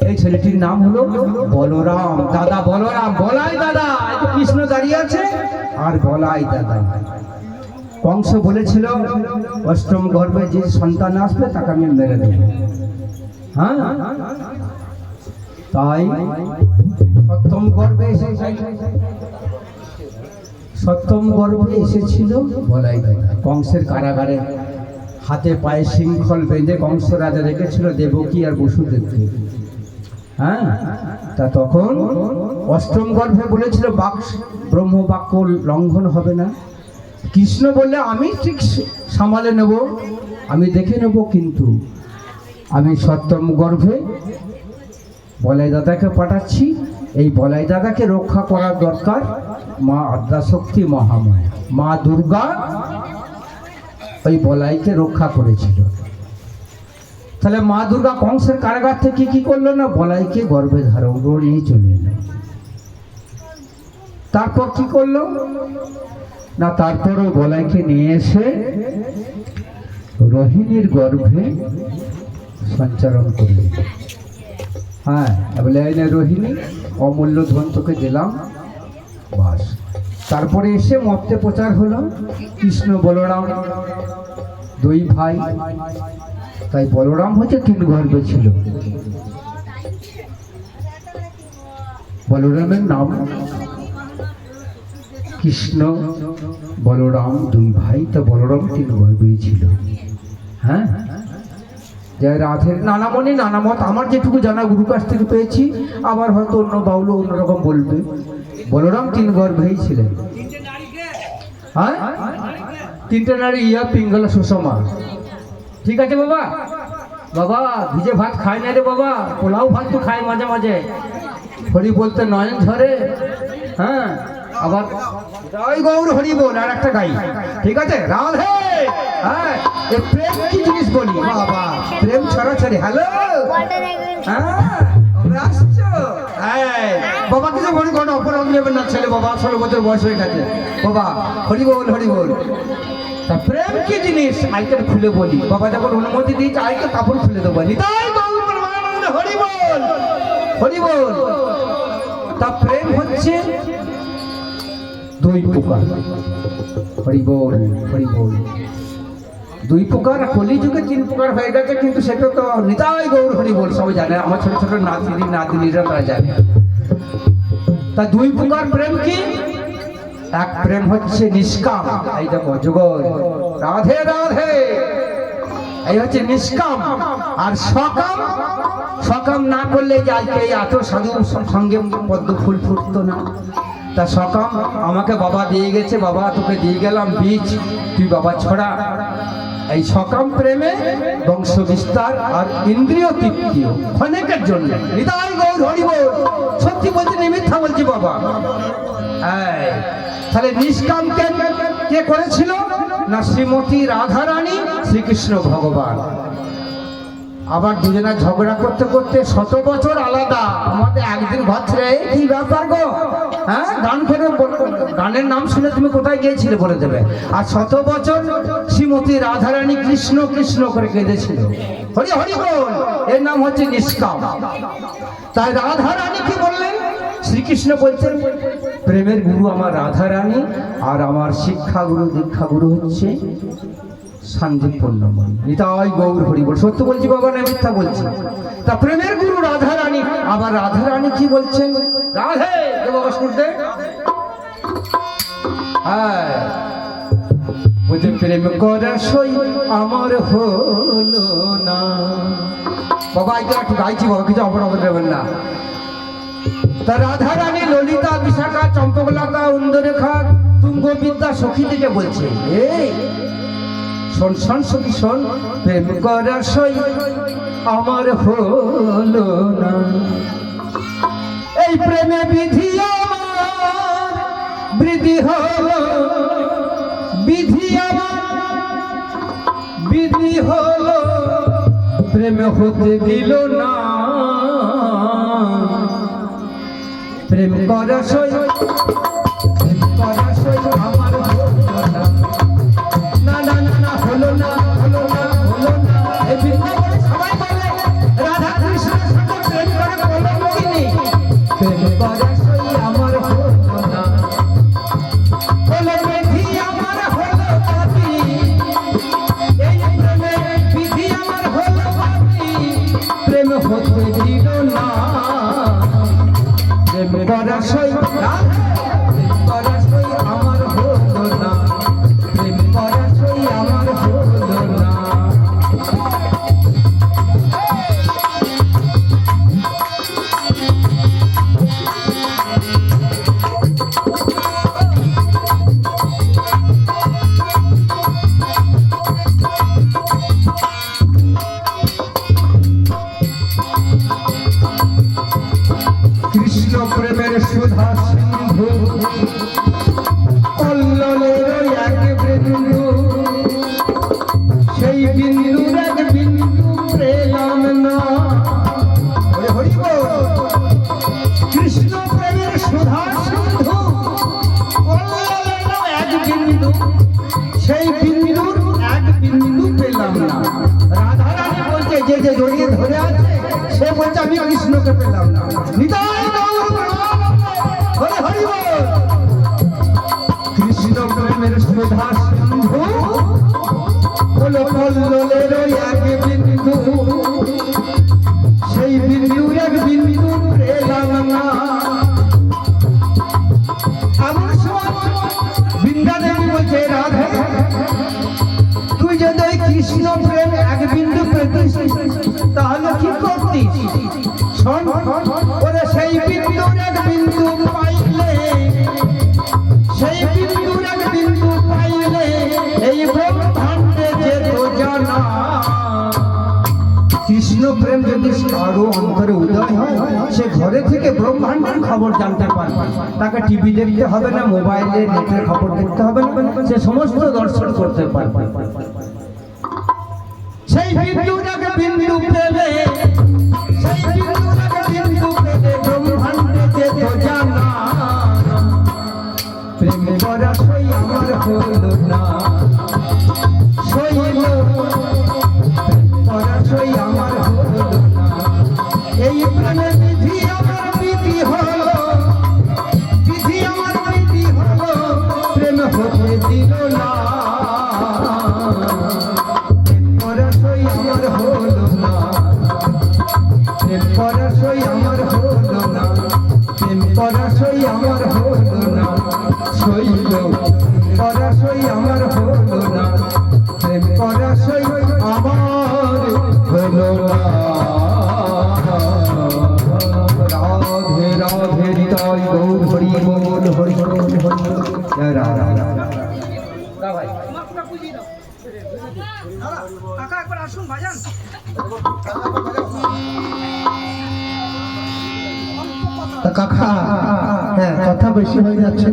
এই ছেলেটির নাম হলো বলরাম। দাদা বলরাম, বলাই দাদা, এই তো কৃষ্ণ দাঁড়িয়ে আছে আর বলাই দাদা। কংস বলেছিল অষ্টম গর্ভে যে সন্তান আসবে তাকে আমি মেরে দেব। হ্যাঁ, তাই সপ্তম গর্ভে এসেছিল বলাই দাদা। কংসের কারাগারে হাতে পায়ে শৃঙ্খল বেঁধে কংস রাজা রেখেছিল দেবকী আর বসুদেবকে। হ্যাঁ, তা তখন অষ্টম গর্ভে বলেছিল ব্রহ্ম বাক্য লঙ্ঘন হবে না। কৃষ্ণ বললে আমি ঠিক সামালে নেব, আমি দেখে নেব, কিন্তু আমি সপ্তম গর্ভে বলাই দাদাকে পাঠাচ্ছি। এই বলাই দাদাকে রক্ষা করার দরকার মা আদ্যাশক্তি মহামায়া, মা দুর্গা ওই বলাইকে রক্ষা করেছিল। তাহলে মা দুর্গা কংসের কারাগার থেকে কি করলো না, বলাইকে গর্ভে ধারণ করে নিয়ে চলে এলো। তারপর কি করলো না, তারপরও বলাইকে নিয়ে এসে রোহিণীর গর্ভে সঞ্চারণ করল। হ্যাঁ, বলে এই না রোহিণী, অমূল্য ধন তোকে দিলাম, বাস। তারপরে এসে মর্তে প্রচার হলো কৃষ্ণ বলরাম দুই ভাই। তাই বলরাম হচ্ছে তিন গর্ভে ছিল। বলরামের নাম কৃষ্ণ, বলরাম দুই ভাই, তো বলরাম তিন গর্ভেই ছিল। হ্যাঁ, যে রাধের নানামণি নানামত, আমার যেটুকু জানা গুরু কাছ থেকে পেয়েছি, আবার হয়তো অন্য বাউল অন্যরকম বলবে। বলরাম তিন গর্ভেই ছিলেন। হ্যাঁ, তিনটে নারী, ইয়া পিঙ্গলা সুষমা। ঠিক আছে বাবা, বাবা ভিজে ভাত খায় না রে বাবা, পোলাও ভাত তো খায় মাঝে মাঝে, হরি বলতে নয়ন ঝরে। হ্যাঁ, আবার জয় গৌর হরি বল আর একটা গাই। ঠিক আছে, রাধে। হ্যাঁ, এই প্রেম কি জিনিস বলি বাবা, প্রেম ছড়াছড়ি। হ্যালো, হ্যাঁ আসছো? হ্যাঁ বাবা, কিছু মনে করো, অপরাধ নেবেন না। ছেলে বাবা 16 বছর বয়স হয়ে গেছে বাবা, হরি বল হরি বল। তা প্রেম কি জিনিস আইকে খুলে বলি বাবা, যখন অনুমতি দিয়েছে আইকে কাপড় খুলে দেবো। তাই বাবু হরি বল হরি বল। তা প্রেম হচ্ছে দুই প্রকার, হরি বল হরি বল। দুই প্রকার, কলিযুগে তিন প্রকার হয়ে গেছে, কিন্তু সেটা তো নিতাই গৌর হরি বল সবাই জানে, আমার ছোট ছোট নাতিনিরা তারা জানে। তা দুই প্রকার প্রেম কি? এক প্রেম হচ্ছে নিষ্কাম, এই দেখো জগৎ রাধে রাধে, এই হচ্ছে নিষ্কাম। আর সকাম, সকাম না করলে যে আজকে এত সাধু সঙ্গে পদ্ম ফুল ফুটতো না। তা সকাম আমাকে বাবা দিয়ে গেছে, বাবা তোকে দিয়ে গেলাম বীজ, তুই বাবা ছড়া। এই সকাম প্রেমে বংশ বিস্তার আর ইন্দ্রিয় তৃপ্তিও ক্ষণিকের জন্য। হৃদয় গৌর হরি বল, সত্যি বলছি না মিথ্যা বলছি বাবা। তাহলে নিষ্কাম কে করেছিল না, শ্রীমতী রাধারানী শ্রীকৃষ্ণ ভগবান। আবার দুজনা ঝগড়া করতে করতে 100 বছর আলাদা। আমাদের একদিন ঘর ছেড়ে কি ব্যাপার গো, হ্যাঁ গান করে, গানের নাম শুনে তুমি কোথায় গিয়েছিলে বলে দেবে। আর 100 বছর শ্রীমতী রাধারানী কৃষ্ণ কৃষ্ণ করে কেঁদেছিল। হরি হরি বল, এর নাম হচ্ছে নিষ্কাম। তাই রাধারানী কি বললেন, শ্রীকৃষ্ণ বলছেন প্রেমের গুরু আমার রাধারানী, আর আমার শিক্ষা গুরু দীক্ষা গুরু হচ্ছে সন্দীপ পূর্ণমণি। নিতাই গৌর হরি বল। সত্য বলছি বাবা না মিথ্যা বলছি? তা প্রেমের গুরু রাধারানী, আবার রাধারানী কি বলছেন, রাধে বাবা শুনতে। হ্যাঁ, বলছে প্রেম করা সই আমার হলো না। বাবা এটা একটু গাইছি বাবা, কিছু অপরাধ দেবেন না। তা রাধারানী ললিতা বিশাখা চম্পকলতা ইন্দ্ররেখা তুঙ্গবিদ্যা সখী থেকে বলছে, এই শোন শোন সখী শোন, প্রেম করা সই আমার হলো না। এই প্রেমে বিধি আমার বৃদ্ধি হলো, বিধি আমার বিধি হলো, প্রেমে হতে দিল না। প্রেম করা সই, প্রেম করা সই আমার হলো না। না না না না, হলো না হলো না হলো না। এই বিদ্যা বলে সবাই বলে রাধা কৃষ্ণের সাথে পরাশই আমার হলো না বলে বিধি আমার হলো বাতি এই প্রেমে বিধি আমার হলো বাতি প্রেম হতে দিল না প্রেম পরাশই পরাশই আমার হলো না প্রেম পরাশই আমার হলো না কৃষ্ণ প্রেমের সুধা সিন্ধু কল্লোলের এক বিন্দু সেই বিন্দুর এক বিন্দু পেলাম না হরি বল কৃষ্ণ প্রেমের সুধা সিন্ধু কল্লোলের এক বিন্দু সেই বিন্দুর এক বিন্দু পেলাম না রাধা রানী বলছে যে যে জড়িয়ে ধরে আছে সে বলছে আমি কৃষ্ণকে পেলাম না নিতাই হরি বল কৃষ্ণ প্রেমের সুধা সিন্ধু হলো কল্লোলের এক বিন্দু সেই বিন্দুর এক বিন্দু পেলাম না এমন সময় বৃন্দা দেবী বলছে রাধে তুই যদি কৃষ্ণ প্রেম এক বিন্দু পেতিস তাহলে কি করতিস শোন ওরে সেই বিন্দুর এক বিন্দু পাইলে সেই বিন্দুর এক বিন্দু পাইলে এই ব্রহ্মাণ্ডে যেত জানা কৃষ্ণ প্রেম যদি কারো অন্তরে উদয় হয় সে ঘরে থেকে ব্রহ্মাণ্ডের খবর জানতে পারবে তাকে টিভি দেখতে হবে না মোবাইলে নেটের খবর দেখতে হবে না সে সমস্ত দর্শন করতে পারবে সেই বিন্দুর এক বিন্দু পেলে সেই বিন্দুর এক বিন্দু পেলে ব্রহ্মাণ্ডে যেত জানা প্রেম পরাশই আমার হলো না সইল পরাশই আমার হলো না এই প্রেমে বিধি আমার বিধি হলো বিধি আমার বিধি হলো প্রেম হতে দিল না পরাশই আমার হলো না প্রেম পরাশই আমার হলো না প্রেম পরাশই আমার হলো না সইল পরাশই আমার হলো না প্রেম পরাশই আমার হলো না রাধে রাধে হৃদয় গৌর হরি বল হরি হরি হরি জয় রাধা কাকা হ্যাঁ কথা বেশি হয়ে যাচ্ছে